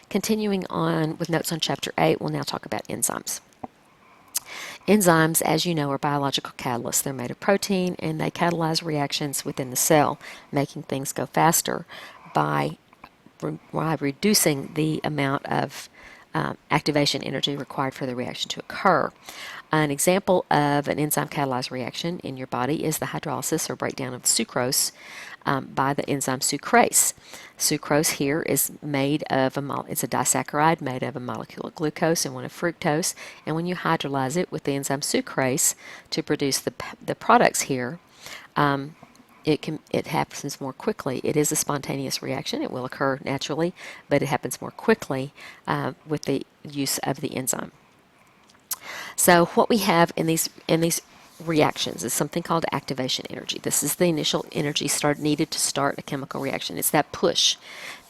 Continuing on with notes on Chapter 8, we'll now talk about enzymes. Enzymes, as you know, are biological catalysts. They're made of protein, and they catalyze reactions within the cell, making things go faster by reducing the amount of activation energy required for the reaction to occur. An example of an enzyme catalyzed reaction in your body is the hydrolysis or breakdown of sucrose by the enzyme sucrase. Sucrose here is made of it's a disaccharide made of a molecule of glucose and one of fructose, and when you hydrolyze it with the enzyme sucrase to produce the products here, it happens more quickly. It is a spontaneous reaction. It will occur naturally, but it happens more quickly with the use of the enzyme. So what we have in these reactions is something called activation energy. This is the initial energy needed to start a chemical reaction. It's that push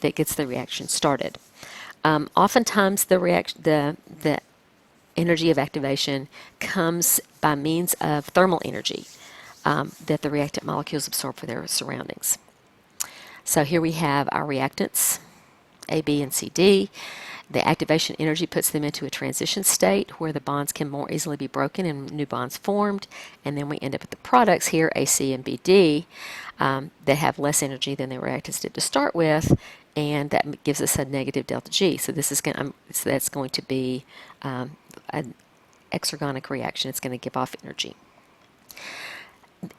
that gets the reaction started. Oftentimes the energy of activation comes by means of thermal energy that the reactant molecules absorb for their surroundings. So here we have our reactants, A, B, and C, D. The activation energy puts them into a transition state where the bonds can more easily be broken and new bonds formed, and then we end up with the products here, AC and BD, that have less energy than the reactants did to start with, and that gives us a negative delta G. So this is that's going to be an exergonic reaction. It's going to give off energy.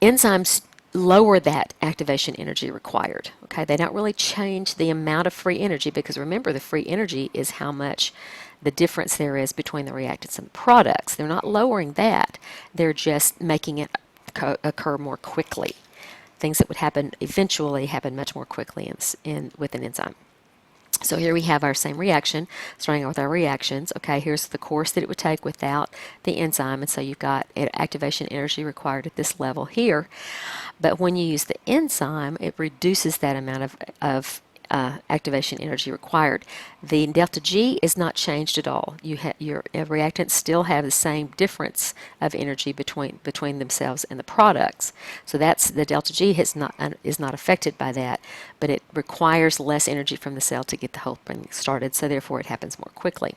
Enzymes lower that activation energy required. Okay, they don't really change the amount of free energy, because remember, the free energy is how much the difference there is between the reactants and the products. They're not lowering that. They're just making it occur more quickly. Things that would happen eventually happen much more quickly with an enzyme. So here we have our same reaction, starting with our reactions. Okay, here's the course that it would take without the enzyme, and so you've got activation energy required at this level here. But when you use the enzyme, it reduces that amount of activation energy required. The delta G is not changed at all. Your reactants still have the same difference of energy between themselves and the products. So that's the delta G is not affected by that, but it requires less energy from the cell to get the whole thing started. So therefore, it happens more quickly.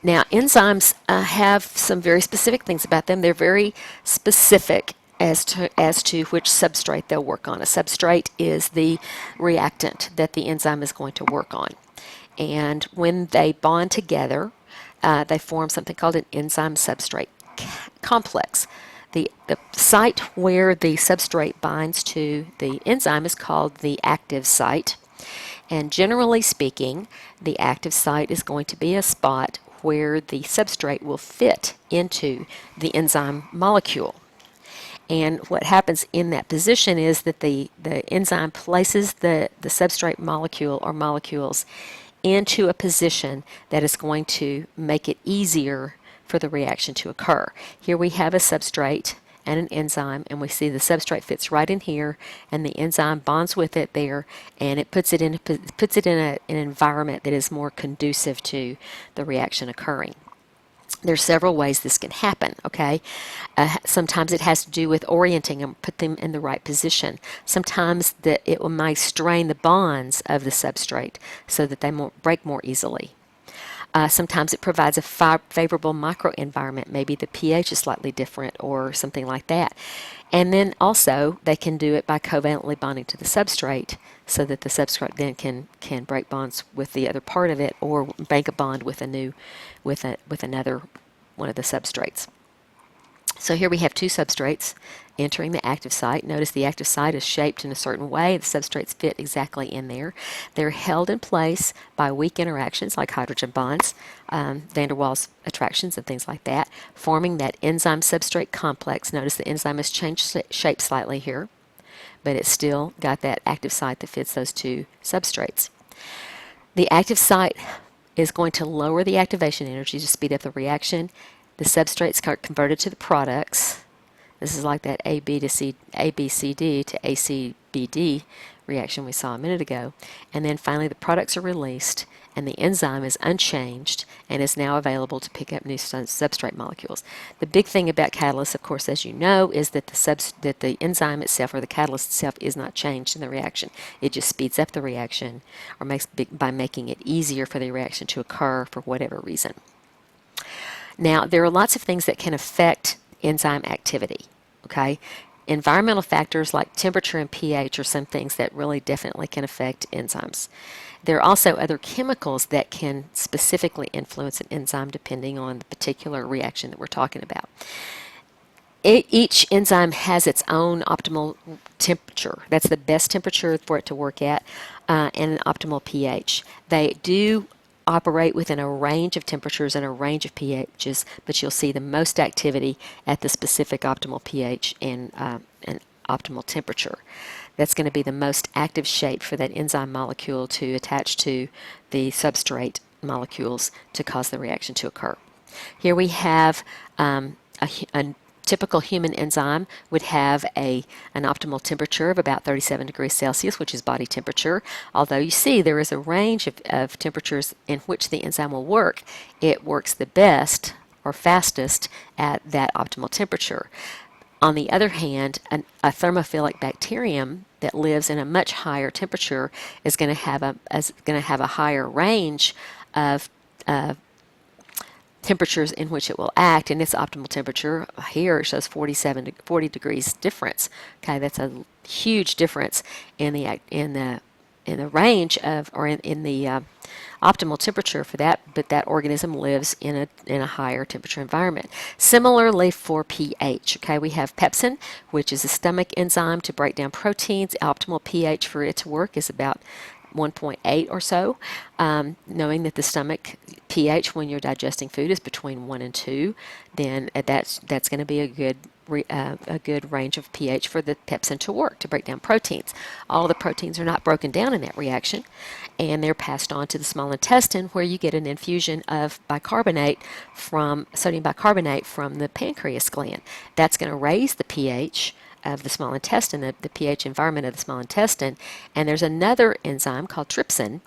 Now, enzymes have some very specific things about them. They're very specific as to which substrate they'll work on. A substrate is the reactant that the enzyme is going to work on. And when they bond together, they form something called an enzyme substrate complex. The site where the substrate binds to the enzyme is called the active site. And generally speaking, the active site is going to be a spot where the substrate will fit into the enzyme molecule. And what happens in that position is that the enzyme places the substrate molecule or molecules into a position that is going to make it easier for the reaction to occur. Here we have a substrate and an enzyme, and we see the substrate fits right in here, and the enzyme bonds with it there, and it puts it in an environment that is more conducive to the reaction occurring. There's several ways this can happen, okay? Sometimes it has to do with orienting and put them in the right position. Sometimes it might strain the bonds of the substrate so that they break more easily. Sometimes it provides a favorable microenvironment. Maybe the pH is slightly different or something like that. And then also they can do it by covalently bonding to the substrate so that the substrate then can break bonds with the other part of it, or make a bond with another one of the substrates. So here we have two substrates entering the active site. Notice the active site is shaped in a certain way. The substrates fit exactly in there. They're held in place by weak interactions like hydrogen bonds, van der Waals attractions, and things like that, forming that enzyme substrate complex. Notice the enzyme has changed shape slightly here, but it's still got that active site that fits those two substrates. The active site is going to lower the activation energy to speed up the reaction. The substrates are converted to the products. This is like that ABCD to ACBD reaction we saw a minute ago. And then finally the products are released and the enzyme is unchanged and is now available to pick up new substrate molecules. The big thing about catalysts, of course, as you know, is that the enzyme itself or the catalyst itself is not changed in the reaction. It just speeds up the reaction or by making it easier for the reaction to occur for whatever reason. Now, there are lots of things that can affect enzyme activity. Okay, environmental factors like temperature and pH are some things that really definitely can affect enzymes. There are also other chemicals that can specifically influence an enzyme depending on the particular reaction that we're talking about. Each enzyme has its own optimal temperature. That's the best temperature for it to work at, and an optimal pH. They do operate within a range of temperatures and a range of pHs, but you'll see the most activity at the specific optimal pH and optimal temperature. That's going to be the most active shape for that enzyme molecule to attach to the substrate molecules to cause the reaction to occur. Here we have a typical human enzyme would have an optimal temperature of about 37 degrees Celsius, which is body temperature. Although you see there is a range of temperatures in which the enzyme will work, it works the best or fastest at that optimal temperature. On the other hand, a thermophilic bacterium that lives in a much higher temperature is going to have a higher range of temperatures in which it will act, and its optimal temperature here shows 40 degrees difference. Okay, that's a huge difference in the range of or in the optimal temperature for that, but that organism lives in a higher temperature environment. Similarly for pH, okay, we have pepsin, which is a stomach enzyme to break down proteins. Optimal pH for it to work is about 1.8 or so, knowing that the stomach pH when you're digesting food is between 1 and 2, then that's going to be a good range of pH for the pepsin to work to break down proteins. All the proteins are not broken down in that reaction, and they're passed on to the small intestine, where you get an infusion of sodium bicarbonate from the pancreas gland. That's going to raise the pH of the small intestine, the pH environment of the small intestine. And there's another enzyme called trypsin,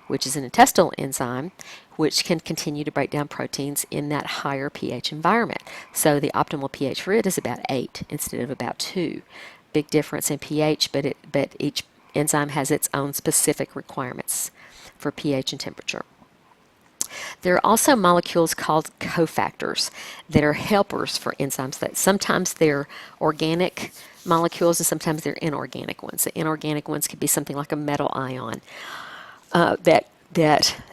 which is an intestinal enzyme, which can continue to break down proteins in that higher pH environment. So the optimal pH for it is about 8 instead of about 2. Big difference in pH, but each enzyme has its own specific requirements for pH and temperature. There are also molecules called cofactors that are helpers for enzymes. That sometimes they're organic molecules and sometimes they're inorganic ones. The inorganic ones could be something like a metal ion that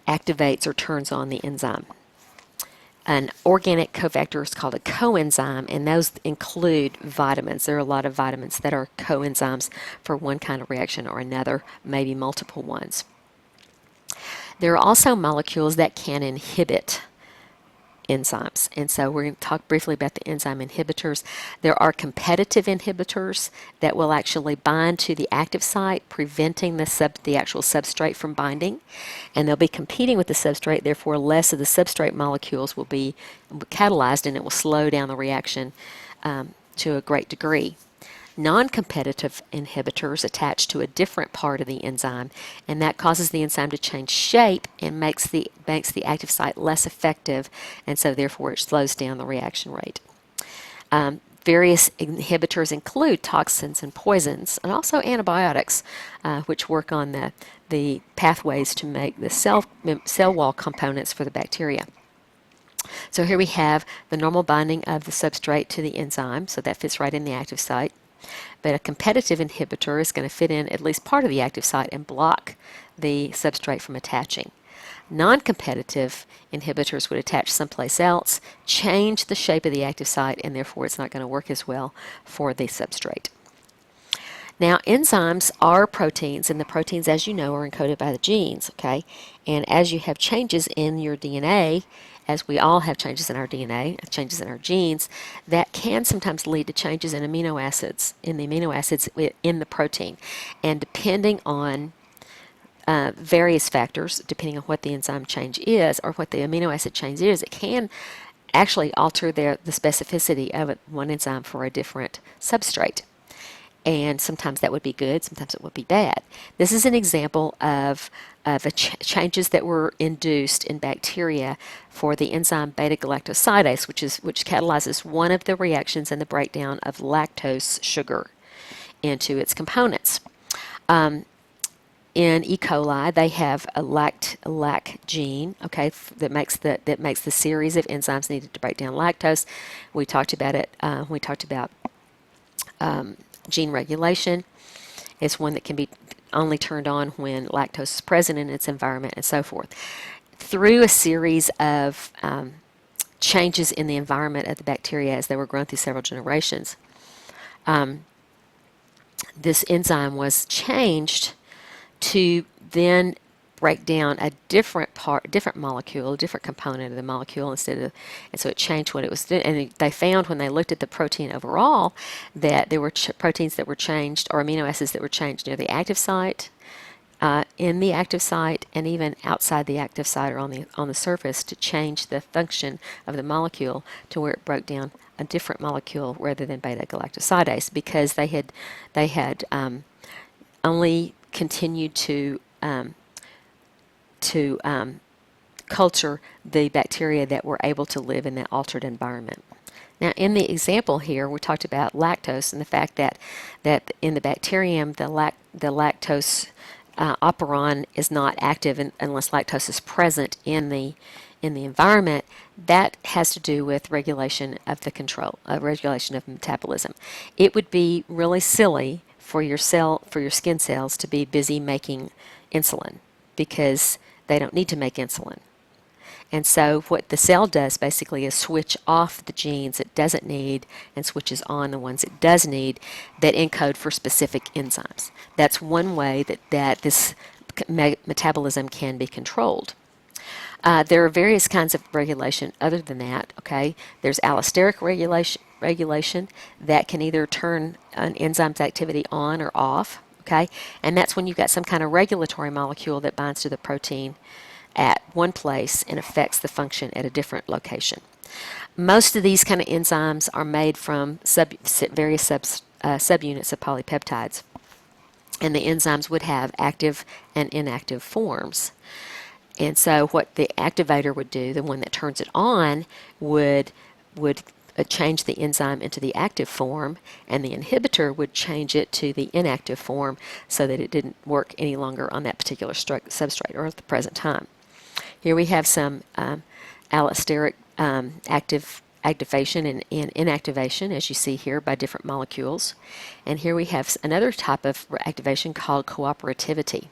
activates or turns on the enzyme. An organic cofactor is called a coenzyme, and those include vitamins. There are a lot of vitamins that are coenzymes for one kind of reaction or another, maybe multiple ones. There are also molecules that can inhibit enzymes, and so we're going to talk briefly about the enzyme inhibitors. There are competitive inhibitors that will actually bind to the active site, preventing the actual substrate from binding, and they'll be competing with the substrate. Therefore, less of the substrate molecules will be catalyzed, and it will slow down the reaction to a great degree. Noncompetitive inhibitors attach to a different part of the enzyme, and that causes the enzyme to change shape and makes the active site less effective, and so therefore it slows down the reaction rate. Various inhibitors include toxins and poisons, and also antibiotics, which work on the pathways to make the cell wall components for the bacteria. So here we have the normal binding of the substrate to the enzyme, so that fits right in the active site. But a competitive inhibitor is going to fit in at least part of the active site and block the substrate from attaching. Non-competitive inhibitors would attach someplace else, change the shape of the active site, and therefore it's not going to work as well for the substrate. Now, enzymes are proteins, and the proteins, as you know, are encoded by the genes, okay? And as you have changes in your DNA, as we all have changes in our DNA, changes in our genes, that can sometimes lead to changes in amino acids, in the protein. And depending on various factors, depending on what the enzyme change is or what the amino acid change is, it can actually alter the specificity of one enzyme for a different substrate. and sometimes that would be good, sometimes it would be bad. This is an example of changes that were induced in bacteria for the enzyme beta-galactosidase, which catalyzes one of the reactions in the breakdown of lactose sugar into its components. In E. coli, they have a lac gene, okay, that makes the series of enzymes needed to break down lactose. We talked about it. We talked about gene regulation. It's one that can be only turned on when lactose is present in its environment, and so forth. Through a series of changes in the environment of the bacteria as they were grown through several generations, this enzyme was changed to then break down a different molecule, a different component of the molecule and so it changed what it was doing. And they found when they looked at the protein overall that there were proteins that were changed, or amino acids that were changed near the active site, in the active site, and even outside the active site or on the surface, to change the function of the molecule to where it broke down a different molecule rather than beta-galactosidase, because they had only continued to culture the bacteria that were able to live in that altered environment. Now, in the example here, we talked about lactose and the fact that in the bacterium, the lactose operon is not active unless lactose is present in the environment. That has to do with regulation of regulation of metabolism. It would be really silly for your skin cells to be busy making insulin, because they don't need to make insulin. And so what the cell does basically is switch off the genes it doesn't need and switches on the ones it does need that encode for specific enzymes. That's one way that this metabolism can be controlled. There are various kinds of regulation other than that, okay? There's allosteric regulation that can either turn an enzyme's activity on or off, okay? And that's when you've got some kind of regulatory molecule that binds to the protein at one place and affects the function at a different location. Most of these kind of enzymes are made from various subunits of polypeptides, and the enzymes would have active and inactive forms. And so what the activator would do, the one that turns it on, would change the enzyme into the active form, and the inhibitor would change it to the inactive form so that it didn't work any longer on that particular substrate or at the present time. Here we have some allosteric activation and inactivation, as you see here, by different molecules. And here we have another type of activation called cooperativity.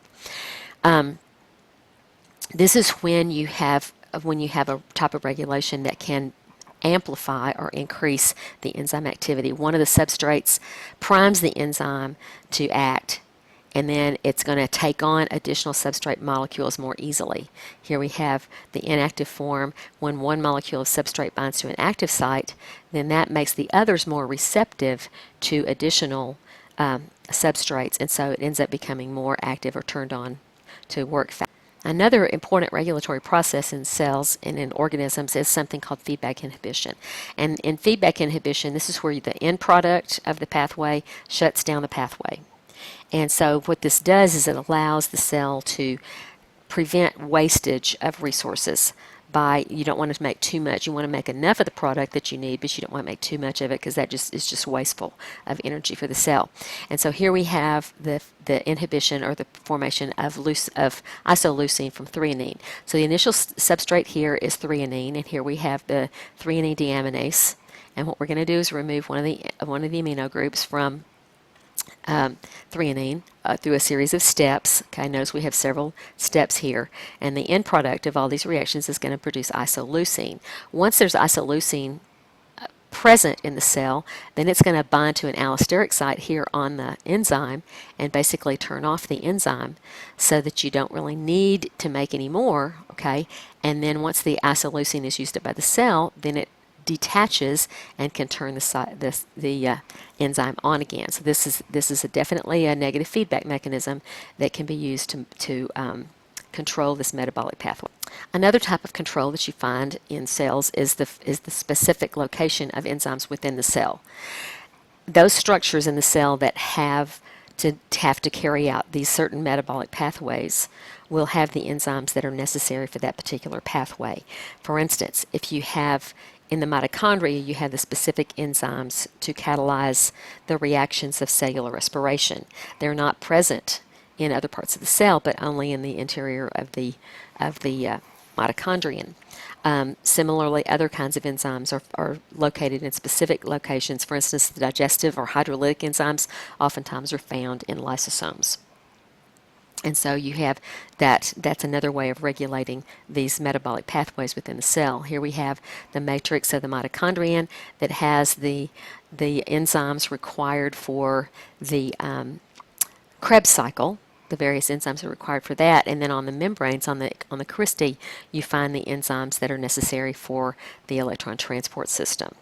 This is when you have a type of regulation that can amplify or increase the enzyme activity. One of the substrates primes the enzyme to act, and then it's going to take on additional substrate molecules more easily. Here we have the inactive form. When one molecule of substrate binds to an active site, then that makes the others more receptive to additional substrates, and so it ends up becoming more active or turned on to work fast. Another important regulatory process in cells and in organisms is something called feedback inhibition. And in feedback inhibition, this is where the end product of the pathway shuts down the pathway. And so what this does is it allows the cell to prevent wastage of resources. You don't want to make too much. You want to make enough of the product that you need, but you don't want to make too much of it, because that is just wasteful of energy for the cell. And so here we have the inhibition or the formation of isoleucine from threonine. So the initial substrate here is threonine, and here we have the threonine deaminase. And what we're going to do is remove one of the amino groups from threonine through a series of steps. Okay, notice we have several steps here, and the end product of all these reactions is going to produce isoleucine. Once there's isoleucine present in the cell, then it's going to bind to an allosteric site here on the enzyme and basically turn off the enzyme so that you don't really need to make any more. Okay, and then once the isoleucine is used up by the cell, then it detaches and can turn the enzyme on again. So this is definitely a negative feedback mechanism that can be used to control this metabolic pathway. Another type of control that you find in cells is the specific location of enzymes within the cell. those structures in the cell that have to carry out these certain metabolic pathways will have the enzymes that are necessary for that particular pathway. For instance, if you have in the mitochondria, you have the specific enzymes to catalyze the reactions of cellular respiration. They're not present in other parts of the cell, but only in the interior of the mitochondrion. Similarly, other kinds of enzymes are located in specific locations. For instance, the digestive or hydrolytic enzymes oftentimes are found in lysosomes. And so you have that's another way of regulating these metabolic pathways within the cell. Here we have the matrix of the mitochondrion that has the enzymes required for the Krebs cycle, the various enzymes that are required for that, and then on the membranes, on the cristae, you find the enzymes that are necessary for the electron transport system.